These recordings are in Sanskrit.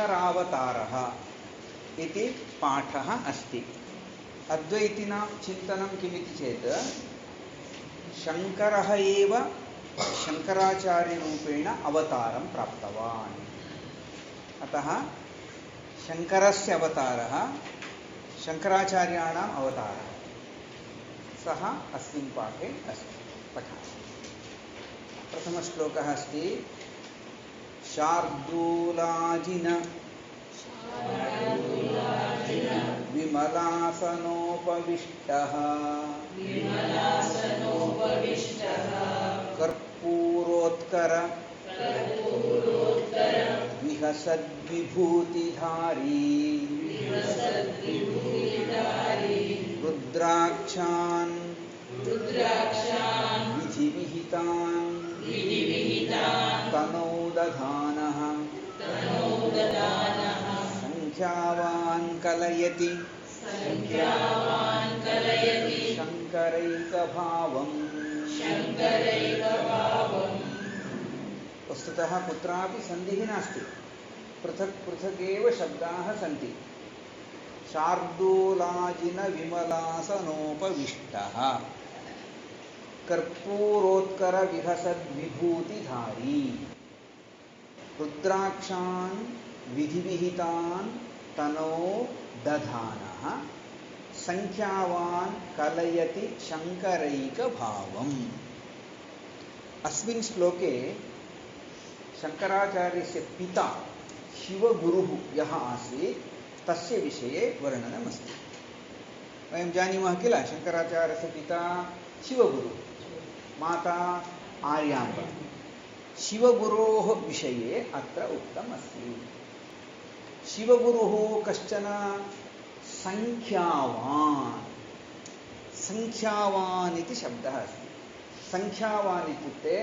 शङ्करावतारः इति पाठः अस्ति। अद्वैतिनां चिन्तनं किमिति चेत् शङ्करः एव शङ्कराचार्यरूपेण अवतारं प्राप्तवान्। अतः शङ्करस्य अवतारः शङ्कराचार्याणाम् अवतारः सः अस्मिन् पाठे अस्ति। पठामः। प्रथमश्लोकः अस्ति शार्दूलाजिन विमलासनोपविष्टः कर्पूरोत्कर विहसद्विभूतिधारी रुद्राक्षान् विधिविहितान् तनौ दधानः संख्यावान् कलयति शङ्करैकभावम्। वस्तुतः कुत्रापि सन्धिः नास्ति, पृथक् पृथक् एव शब्दाः सन्ति। शार्दूलाजिन विमलासनोपविष्टः कर्पूरोत्कर विहसद्विभूतिधारी रुद्राक्षान् विधिविहितान् तनो दधानः संख्यावान् कलयति शङ्करैकभावम्। अस्मिन् श्लोके शङ्कराचार्यस्य पिता शिवगुरुः यः आसीत् तस्य विषये वर्णनमस्ति। वयं जानीमः किल, शङ्कराचार्यस्य पिता शिवगुरुः, माता आर्याम्बा। शिवगुरोः विषये अत्र उक्तम् अस्ति। शिवगुरुः कश्चन संख्यावान्, संख्यावान् इति शब्दः अस्ति। संख्यावान् इत्युक्ते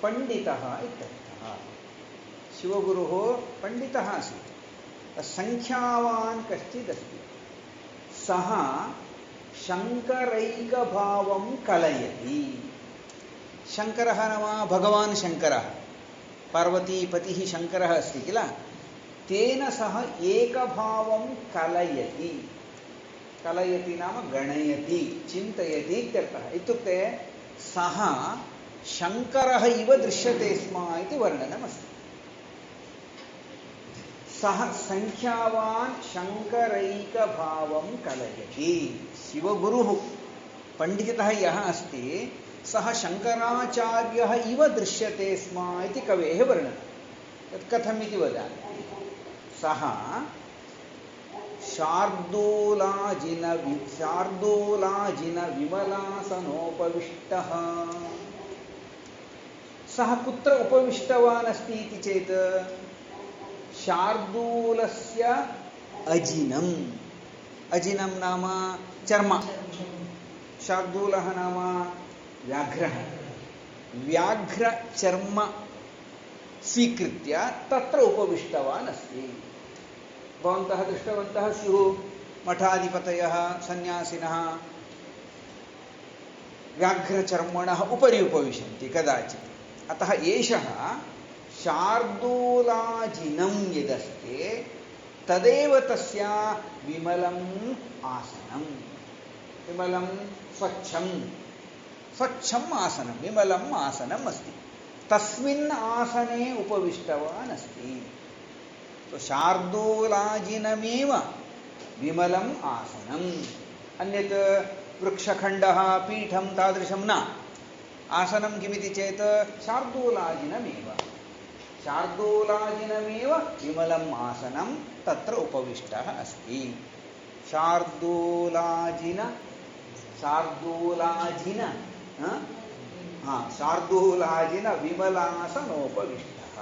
पण्डितः इत्यर्थः। शिवगुरुः पण्डितः आसीत्, संख्यावान् कश्चित् अस्ति। सः शङ्करैकभावं कलयति। शङ्करः नाम भगवान् शङ्करः, पार्वतीपतिः शङ्करः अस्ति किल, तेन सह एकभावं कलयति। कलयति नाम गणयति, चिन्तयति इत्यर्थः। इत्युक्ते सः शङ्करः इव दृश्यते स्म इति वर्णनमस्ति। सः संख्यावान् शङ्करैकभावं कलयति। शिवगुरुः पण्डितः यः अस्ति सः शङ्कराचार्यः इव दृश्यते स्म इति कवेः वर्णनं। तत् कथम् इति वदामि। सः शार्दूलाजिन विमलासनोपविष्टः। सः कुत्र उपविष्टवान् अस्ति इति चेत् शार्दूलस्य अजिनम्। अजिनं नाम चर्म, शार्दूलः नाम व्याघ्रः। व्याघ्रचर्म स्वीकृत्य तत्र उपविष्टवान् अस्ति। भवन्तः दृष्टवन्तः स्युः, मठाधिपतयः सन्यासिनः व्याघ्रचर्मणः उपरि उपविशन्ति कदाचित्। अतः एषः शार्दूलाजिनं यदस्ति तदेव तस्य विमलम् आसनं। विमलं स्वच्छम् आसनं, विमलम् आसनम् अस्ति। तस्मिन् आसने उपविष्टवान् अस्ति। तो शार्दूलाजिनमेव विमलम् आसनम्। अन्यत् वृक्षखण्डः, पीठं तादृशं न। आसनं किमिति चेत् शार्दूलाजिनमेव। शार्दूलाजिनमेव विमलम् आसनं तत्र उपविष्टः अस्ति। शार्दूलाजिन विमलासनोपविष्टः।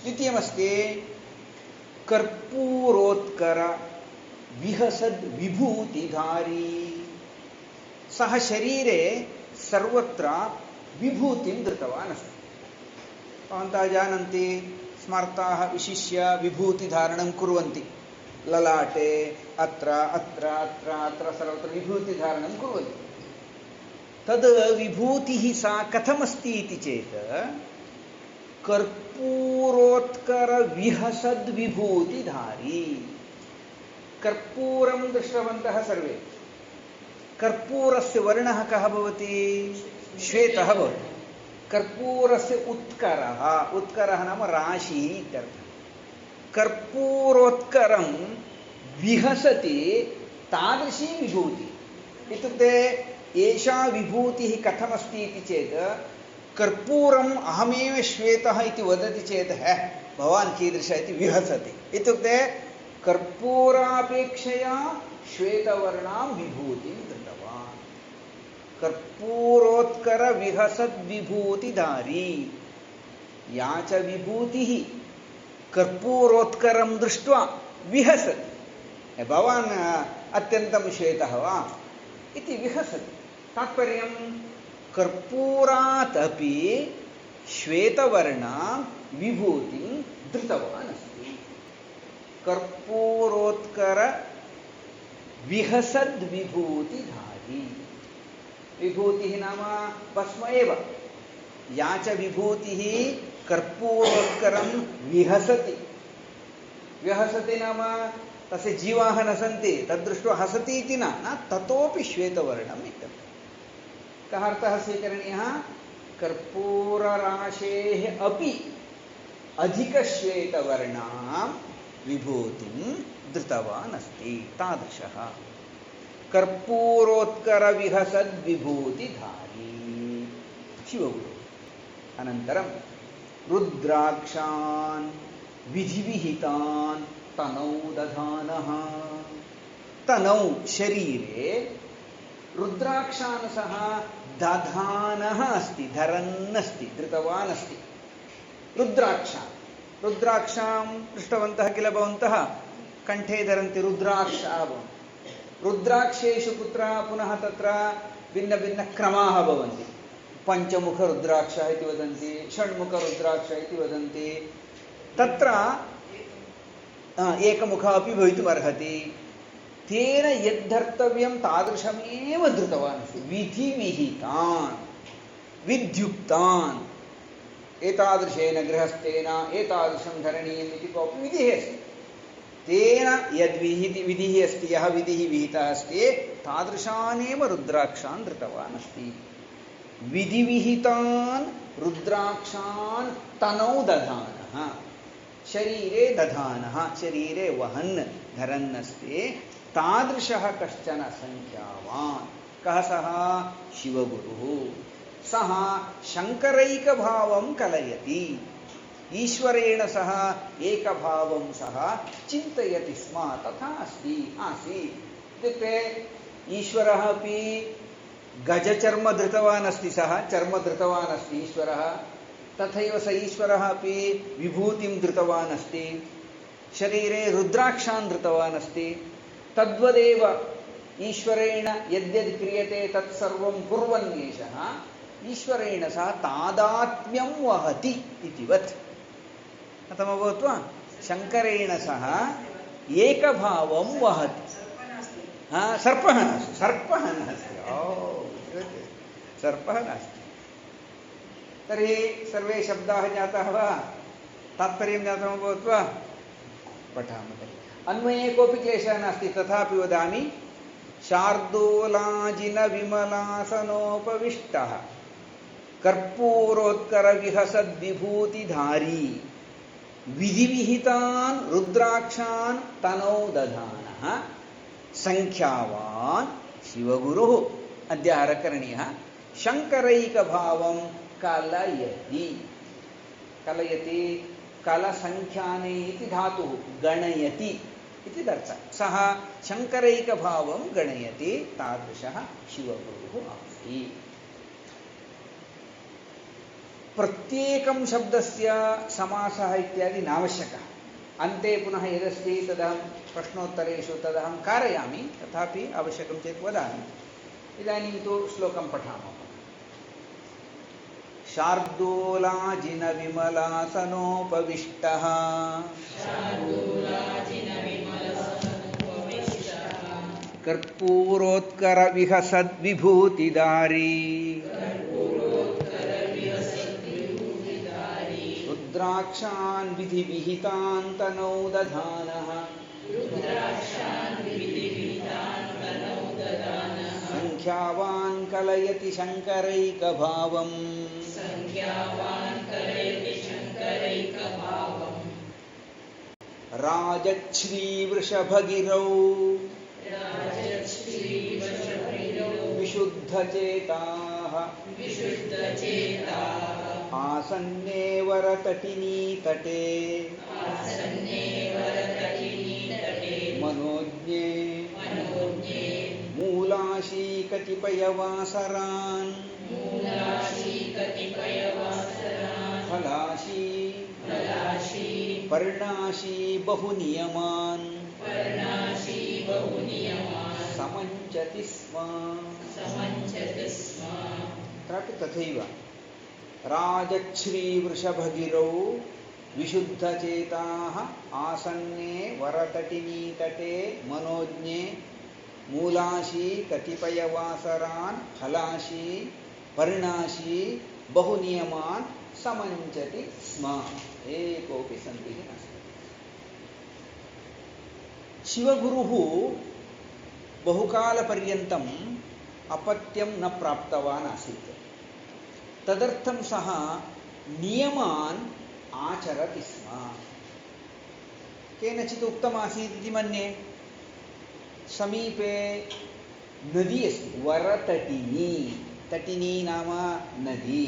द्वितीयमस्ति कर्पूरोत्कर विहसद् विभूतिधारी। सः शरीरे सर्वत्र विभूतिं धृतवान् अस्ति। भवन्तः जानन्ति, स्मार्ताः विशिष्य विभूतिधारणं कुर्वन्ति। ललाटे अत्र अत्र अत्र अत्र सर्वत्र विभूतिधारणं कुर्वन्ति। तद् विभूतिः सा कथमस्ति इति चेत् कर्पूरोत्कर विहसद् विभूतिधारी. कर्पूरं दृष्टवन्तः सर्वे. कर्पूरस्य वर्णः कः भवति? श्वेतः भवति. कर्पूरस्य उत्करः, उत्करः नाम राशिः इत्यर्थः. कर्पूरोत्करं विहसति तादृशी विभूतिः. इत्युक्ते एषा विभूतिः कथमस्ति इति चेत् कर्पूरम् अहमेव श्वेतः इति वदति चेत् भवान् कीदृश इति विहसति. इत्युक्ते कर्पूरापेक्षया श्वेतवर्णां विभूतिं धृतवान्. कर्पूरोत्कर विहसद् विभूतिधारी. या च विभूतिः कर्पूरोत्करं दृष्ट्वा विहसति. भवान् अत्यन्तं श्वेतः वा इति विहसति. तात्पर्यं कर्पूरात् अपि श्वेतवर्णां विभूतिं धृतवान् अस्ति. कर्पूरोत्कर विहसद् विभूतिधारी. विभूतिः नाम भस्म एव. या च विभूतिः कर्पूरोत्करं विहसति. विहसति नाम तस्य जीवाः न सन्ति, तद्दृष्ट्वा हसति इति न, ततोपि श्वेतवर्णम् इत्यर्थः. कः अर्थः स्वीकरणीयः? कर्पूरराशेः अपि अधिकश्वेतवर्णां विभूतिं धृतवान् अस्ति. तादृशः कर्पूरोत्करविहसद् विभूतिधारी शिवगुरुः. अनन्तरं रुद्राक्षान् विधिविहितान् तनौ दधानः. तनौ शरीरे रुद्राक्षान् सः दधानः अस्ति, धरन् अस्ति, धृतवान् अस्ति. रुद्राक्षां दृष्टवन्तः किल भवन्तः? कण्ठे धरन्ति रुद्राक्षाः भवन्ति. रुद्राक्षेषु पुनः तत्र भिन्नभिन्नक्रमाः भवन्ति. पञ्चमुखरुद्राक्षः इति वदन्ति, षण्मुखरुद्राक्षः इति वदन्ति. तत्र एकमुखः अपि भवितुमर्हति. तेन यद्धर्तव्यं तादृशमेव धृतवान् अस्ति. विधिविहितान् विद्युक्तान्. एतादृशेन गृहस्थेन एतादृशं धरणीयम् इति कोऽपि विधिः अस्ति. तेन यद्विधिः अस्ति, यः विधिः विहितः अस्ति, तादृशानेव रुद्राक्षान् धृतवान् अस्ति. विधिविहितान् रुद्राक्षान् तनौ दधानः. शरीरे दधानः, शरीरे वहन् धरन् अस्ति. तादृशः कश्चन संख्यावान्. कः सः? शिवगुरुः. सः शङ्करैकभावं कलयति. ईश्वरेण सह एकभावं सः चिन्तयति स्म. तथा आसीत्. इत्युक्ते ईश्वरः अपि गजचर्म धृतवान् अस्ति. सः चर्म धृतवान् अस्ति ईश्वरः. तथैव स ईश्वरः अपि विभूतिं धृतवान् अस्ति. शरीरे रुद्राक्षान् धृतवान् अस्ति. तद्वदेव ईश्वरेण यद्यद् क्रियते तत्सर्वं कुर्वन् एषः ईश्वरेण सह तादात्म्यं वहति इतिवत्. कथमभवत् वा? शङ्करेण सह एकभावं वहति. सर्पः नास्ति. सर्पः नास्ति. तर्हि सर्वे शब्दाः ज्ञाताः वा? तात्पर्यं ज्ञातमभवत् वा? पठामः तर्हि. अन्वये कोऽपि क्लेशः नास्ति. तथापि वदामि. शार्दूलाजिनविमलासनोपविष्टः कर्पूरोत्करविहसद्विभूतिधारी विधिविहितान् रुद्राक्षान् तनौ दधानः संख्यावान् शिवगुरुः. अद्याहार करणीयः. शङ्करैकभावं कलयति. कलयति कलसंख्याने इति धातुः. गणयति इति दर्शः. सः शङ्करैकभावं गणयति. तादृशः शिवगुरुः अस्ति. प्रत्येकं शब्दस्य समासः इत्यादि नावश्यकः. अन्ते पुनः यदस्ति तदहं प्रश्नोत्तरेषु तदहं कारयामि. तथापि आवश्यकं चेत् वदामि. इदानीं तु श्लोकं पठामः. शार्दूलाजिनविमलासनोपविष्टः कर्पूरोत्करविहसद्विभूतिधारी रुद्राक्षान् विधिविहितान् तनौ दधानः संख्यावान् कलयति शङ्करैकभावम् राजश्रीवृषभगिरौ विशुद्धचेताः आसन्ने वरतटिनी तटे मनोज्ञे मूलाशी कतिपयवासरान् फलाशी पर्णाशी बहुनियमान् समञ्चति स्म तत्रापि तथैव राजश्रीवृषभगिरौ विशुद्धचेताः आसन्ने वरतटिनीतटे मनोज्ञे मूलाशी कतिपयवासरान् फलाशी पर्णाशी बहुनियमान् समञ्चति स्म एकोऽपि सन्तिः नास्ति। शिवगुरुः बहुकालपर्यन्तम् अपत्यं न प्राप्तवान् आसीत्। तदर्थं सः नियमान् आचरति स्म। केनचित् उक्तमासीत् इति मन्ये। समीपे नदी अस्ति वरतटिनी। तटिनी नाम नदी।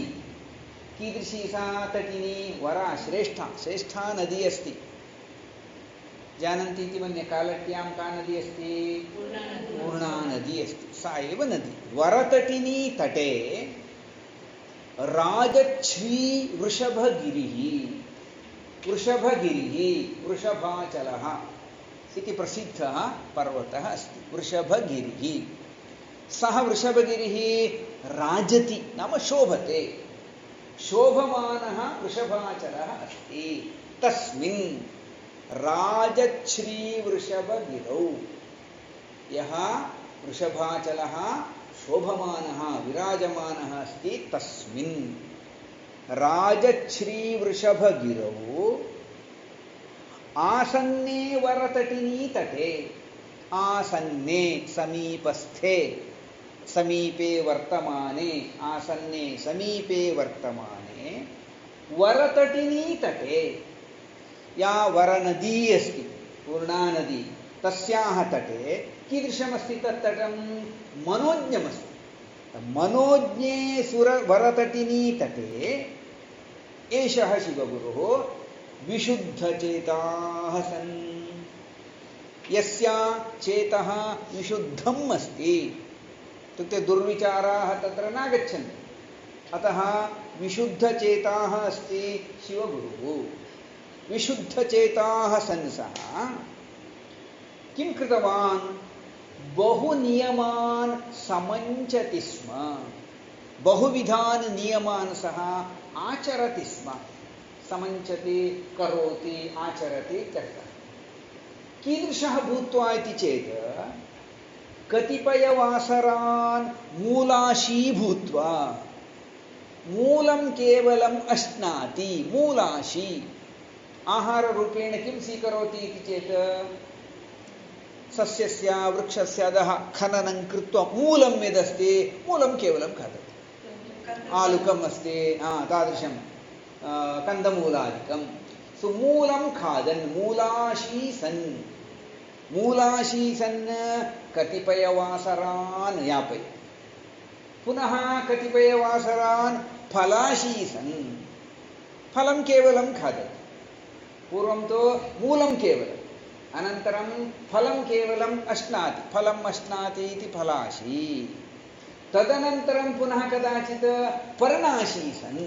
कीदृशी सा तटिनी? वरा श्रेष्ठा नदी अस्ति। जानन्ति इति मन्ये। कालट्यां का नदी अस्ति? पूर्णा नदी अस्ति। सा एव नदी। वरतटिनी तटे राजश्री वृषभगिरिः वृषभाचलः इति प्रसिद्धः पर्वतः अस्ति। वृषभगिरिः। सः वृषभगिरिः राजति नाम शोभते। शोभमानः वृषभाचलः अस्ति। तस्मिन् राजश्रीवृषभगिरौ यः वृषभाचलः शोभमानः विराजमानः अस्ति तस्मिन् राजश्रीवृषभगिरौ आसन्ने वरतटिनी तटे। आसन्ने समीपस्थे समीपे वर्तमाने आसन्ने समीपे वर्तमाने वरतटिनी तटे या वरनदी अस्ति पूर्णा नदी तस्याः तटे कीदृशमस्ति तत्तटं? मनोज्ञमस्ति। मनोज्ञे वरतटिनी तटे एषः शिवगुरुः विशुद्धचेताः सन्। यस्य चेतः विशुद्धम् अस्ति इत्युक्ते दुर्विचाराः तत्र नागच्छन्ति। अतः विशुद्धचेताः अस्ति शिवगुरुः। विशुद्धचेताः सन् सः किं कृतवान्? बहुनियमान् समञ्चति स्म। बहुविधान् नियमान् सः आचरति स्म। समञ्चति, करोति, आचरति इत्यर्थः। कीदृशः भूत्वा इति चेत् कतिपयवासरान् मूलाशी भूत्वा। मूलं केवलम् अश्नाति। मूलाशी आहाररूपेण किं स्वीकरोति इति चेत् सस्यस्य वृक्षस्य अधः खननं कृत्वा मूलं यदस्ति मूलं केवलं खादति। आलुकम् अस्ति तादृशं कन्दमूलादिकं सुमूलं खादन् मूलाशी सन् कतिपयवासरान् यापयति। पुनः कतिपयवासरान् फलाशी सन् फलं केवलं खादति। पूर्वं तु मूलं केवलम् अनन्तरं फलं केवलम् अश्नाति। फलम् अश्नाति इति फलाशी। तदनन्तरं पुनः कदाचित् पर्णाशी सन्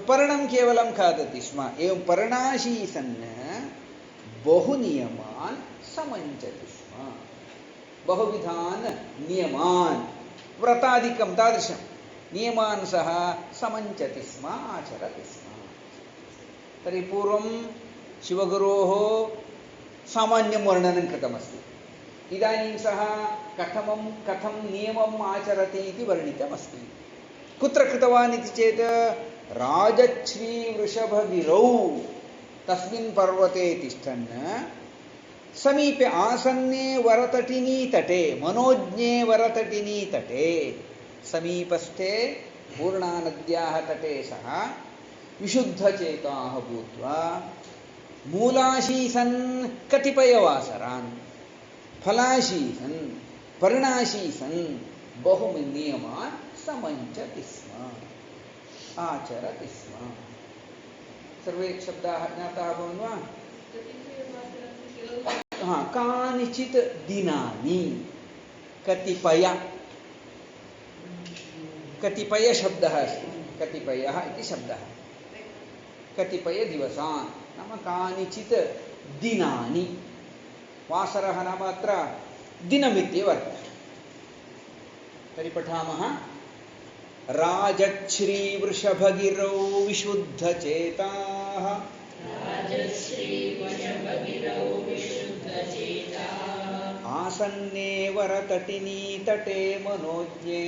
पर्णं केवलं खादति स्म। एवं पर्णाशी सन् बहुनियमान् समञ्चति स्म। बहुविधान् नियमान् व्रतादिकं तादृशं नियमान् सः समञ्चति स्म, आचरति स्म। तर्हि पूर्वं शिवगुरोः सामान्यं वर्णनं कृतमस्ति। इदानीं सः कथं नियमम् आचरति इति वर्णितमस्ति। कुत्र कृतवान् इति चेत् राजच्छ्रीवृषभगिरौ तस्मिन् पर्वते तिष्ठन् समीपे आसन्ने वरतटिनी तटे मनोज्ञे वरतटिनी तटे समीपस्थे पूर्णानद्याः तटे सः विशुद्धचेताः भूत्वा मूलाशीसन् कतिपयवासरान् फलाशीसन् पर्णाशीसन् बहुनियमान् समञ्चति स्म आचरति स्म। सर्वे शब्दाः ज्ञाताः भवन् वा? हाँ, कानिचित् दिनानि कतिपय शब्दः अस्ति। कतिपयः इति शब्दः कतिपयदिवसान् नाम कानिचित् दिनानि। वासरः नाम अत्र दिनमित्येव अर्थः। तर्हि पठामः। राजच्छ्रीवृषभगिरौ विशुद्धचेताः आसन्ने वरतटिनी तटे मनोज्ञे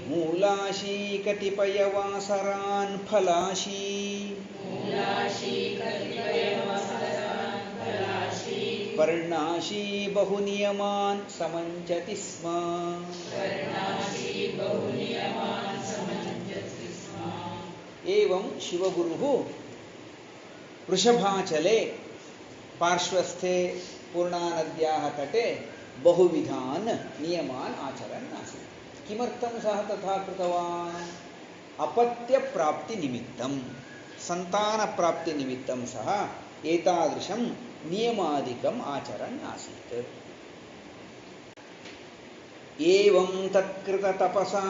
मूलाशी कतिपयवासरान् फलाशी पर्णाशी बहुनियमान् समञ्चति स्म। एवं शिवगुरुः वृषभाचले पार्श्वस्थे पूर्णानद्याः तटे बहुविधान् नियमान् आचरन् आसीत्। किमर्थं सः तथा कृतवान्? अपत्यप्राप्तिनिमित्तं, सन्तानप्राप्तिनिमित्तं सः एतादृशं नियमादिकम् आचरन् आसीत्। एवं तत्कृततपसा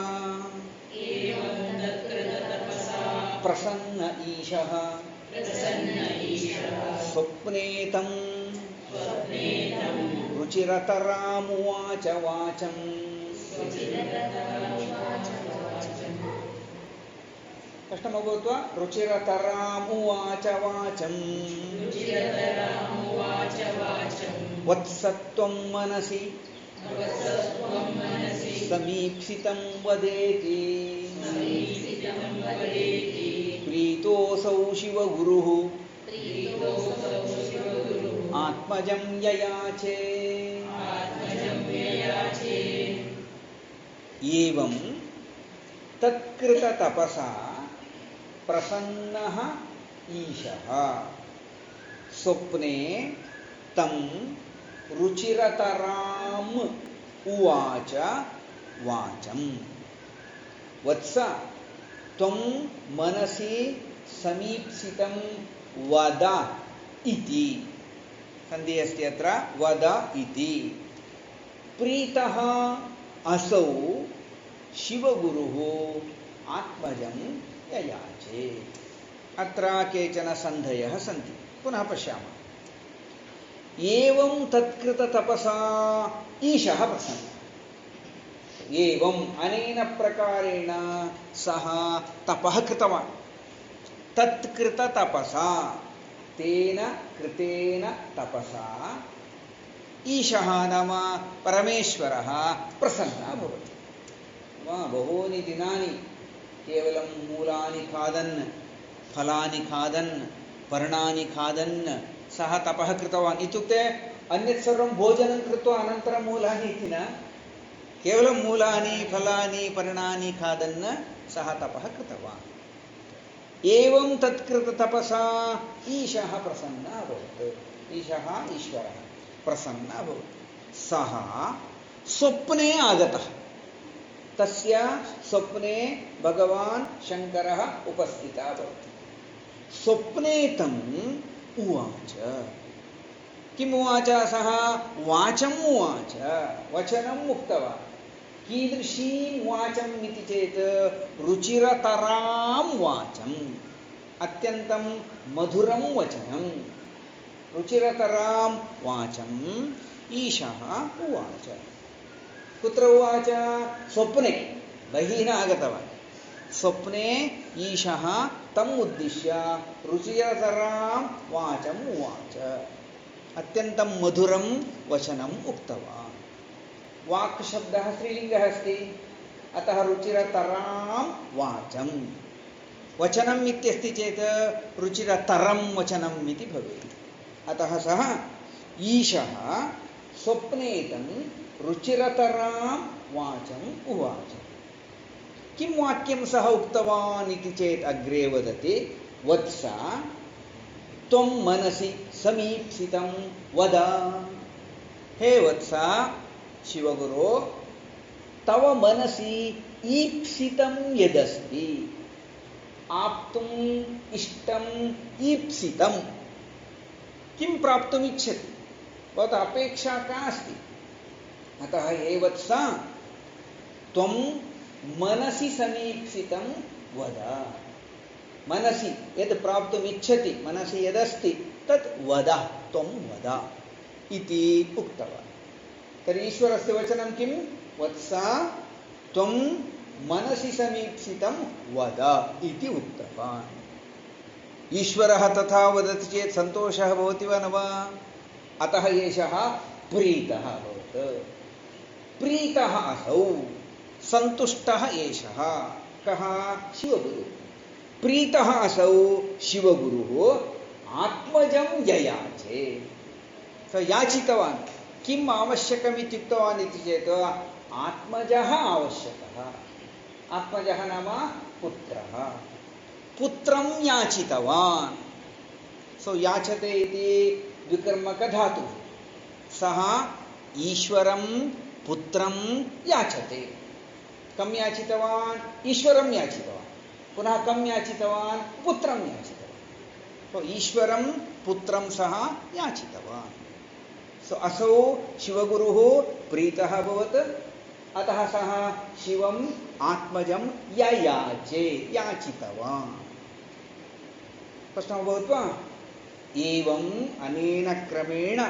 प्रसन्न ईशः स्वप्ने तं रुचिरतरामुवाच वाचम्। कष्टमभवत् वा? रुचिरतरामुवाच वाचम् वत्सत्वं मनसि समीप्सितं वदेति प्रीतोऽसौ शिवगुरुः आत्मजं ययाचे। एवं तत्कृततपसा प्रसन्नः ईशः स्वप्ने तं रुचिरतराम् उवाच वाचम्। वत्स त्वं मनसि समीप्सितं वद इति। सन्धि अस्ति अत्र, वद इति। प्रीतः असौ शिवगुरुः आत्मजं ययाचे। अत्र केचन सन्धयः सन्ति, पुनः पश्यामः। एवं तत्कृततपसा ईशः प्रसन्नः। एवम् अनेन प्रकारेण सः तपः कृतवान्। तत्कृततपसा, तेन कृतेन तपसा ईशः नाम परमेश्वरः प्रसन्नः भवति। बहूनि दिनानि केवलं मूलानि खादन्, फलानि खादन्, पर्णानि खादन् सः तपः कृतवान्। इत्युक्ते अन्यत् सर्वं भोजनं कृत्वा अनन्तरं मूलानि इति न, केवलं मूलानि फलानि पर्णानि खादन् सः तपः कृतवान्। एवं तत्कृततपसा ईशः प्रसन्नः अभवत्। ईशः ईश्वरः प्रसन्नः अभवत्। सः स्वप्ने आगतः। तस्य स्वप्ने भगवान् शङ्करः उपस्थितः अभवत्। स्वप्ने तम् उवाच। किम् उवाच सः? वाचम् उवाच, वचनम् उक्तवान्। कीदृशीं वाचम् इति चेत् रुचिरतरां वाचम्, अत्यन्तं मधुरं वचनं। रुचिरतरां वाचम् ईशः उवाच। कुत्र उवाच? स्वप्ने, बहिः न आगतवान्। स्वप्ने ईशः तम् उद्दिश्य रुचिरतरां वाचम् उवाच, अत्यन्तं मधुरं वचनम् उक्तवान्। वाक् शब्दः स्त्रीलिङ्गः अस्ति, अतः रुचिरतरां वाचं वचनम् इत्यस्ति चेत् रुचिरतरं वचनम् इति भवेत्। अतः सः ईशः स्वप्ने तं रुचिरतरां वाचम् उवाच। किं वाक्यं सः उक्तवान् इति चेत् अग्रे वदति, वत्स त्वं मनसि समीप्सितं वद। हे वत्स, शिवगुरो, तव मनसि ईप्सितं यदस्ति, आप्तुम् इष्टम् ईप्सितं, किं प्राप्तुम् इच्छति, भवतः अपेक्षा का अस्ति? अतः हे वत्स, त्वं मनसि समीप्सितं वद। मनसि यद् प्राप्तुम् इच्छति, मनसि यदस्ति तत् वद, त्वं वद इति उक्तवान्। तर्हि ईश्वरस्य वचनं किं? वत्स त्वं मनसि समीप्सितं वद इति उक्तवान्। ईश्वरः तथा वदति चेत् सन्तोषः भवति वा न वा? अतः एषः प्रीतः अभवत्। प्रीतः असौ, सन्तुष्टः एषः कः? शिवगुरुः। प्रीतः असौ शिवगुरुः आत्मजं ययाचे। स याचितवान्, किम् आवश्यकम् इत्युक्तवान् इति चेत् आत्मजः आवश्यकः। आत्मजः नाम पुत्रः। पुत्रं याचितवान्। सो याचते इति द्विकर्मकधातुः। सः ईश्वरं पुत्रं याचते। कं याचितवान्? ईश्वरं याचितवान्। पुनः कं याचितवान्? पुत्रं याचितवान्। तो ईश्वरं पुत्रं सः याचितवान्। सो असौ शिवगुरुः प्रीतः अभवत्। अतः सः शिवम् आत्मजं ययाचे, याचितवान्। प्रश्नः अभवत् वा? एवम् अनेन क्रमेण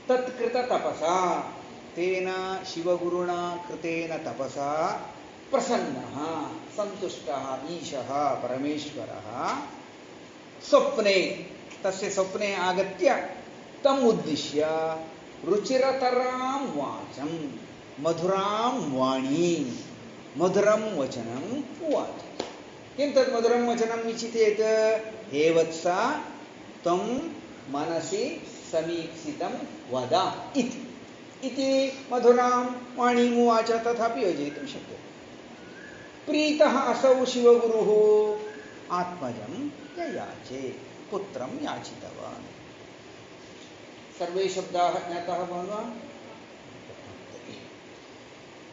तत्कृततपसा, तेन शिवगुरुणा कृतेन तपसा प्रसन्नः, सन्तुष्टः ईशः परमेश्वरः स्वप्ने, तस्य स्वप्ने आगत्य तम् उद्दिश्य रुचिरतरां वाचं, मधुरां वाणीं, मधुरं वचनम् उवाच। किं तत् मधुरं वचनम् इति चेत्, हे वत्स त्वं मनसि समीप्सितं वद इति मधुरां वाणीम् उवाच। तथापि योजयितुं शक्यते। प्रीतः असौ शिवगुरुः आत्मजं ययाचे, पुत्रं याचितवान्। सर्वे शब्दाः ज्ञाताः भवन् वा?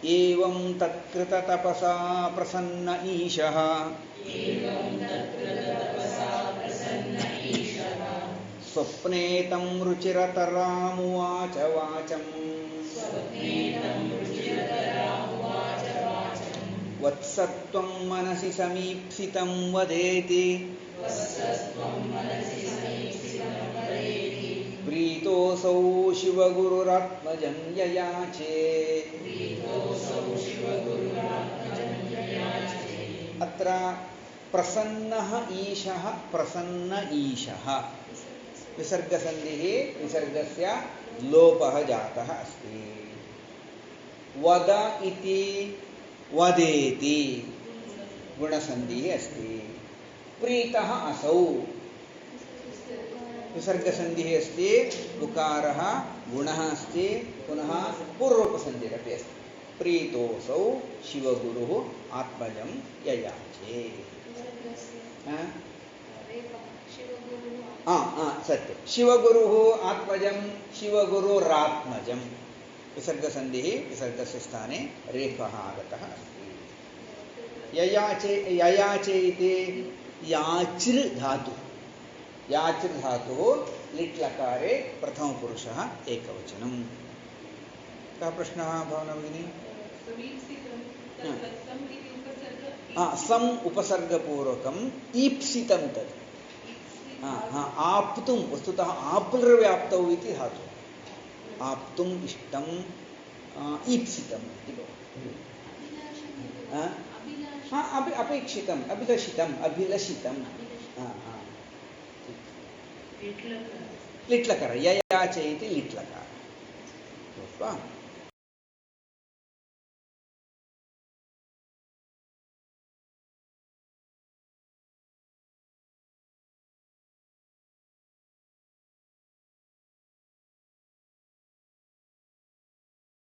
एवं तत्कृततपसा प्रसन्न ईशः स्वप्ने तं रुचिरतरामुवाच वाचं। वत्स त्वं मनसि समीप्सितं वदेति, प्रीतोऽसौ शिवगुरुरात्मजं ययाचे। अत्र प्रसन्नः ईशः, प्रसन्न ईशः, विसर्गसन्धिः, विसर्गस्य लोपः जातः अस्ति। वद इति वदेति गुणसन्धिः अस्ति। प्रीतः असौ, विसर्गसन्धिः अस्ति, उकारः गुणः अस्ति, पुनः पूर्वोपसन्धिरपि अस्ति। प्रीतोऽसौ शिवगुरुः आत्मजं ययाचे। सत्यं, शिवगुरुः आत्मजं, शिवगुरुरात्मजं। विसर्गसन्धिः, विसर्गस्य स्थाने रेफः आगतः अस्ति। ययाचे, ययाचे इति याचृ धातुः। याचृ धातुः लिट्लकारे प्रथमपुरुषः एकवचनं। कः प्रश्नः भावना भगिनी? सम् उपसर्गपूर्वकम् ईप्सितं तत्। आप्तुं, वस्तुतः आप्लव्याप्तौ इति धातुः। आप्तुम् इष्टं ईप्सितम् इति भवति। अपेक्षितम्, अभिलषितम्, अभिलषितम्। लिट्लकार, ययाचे इति लिट्लकार।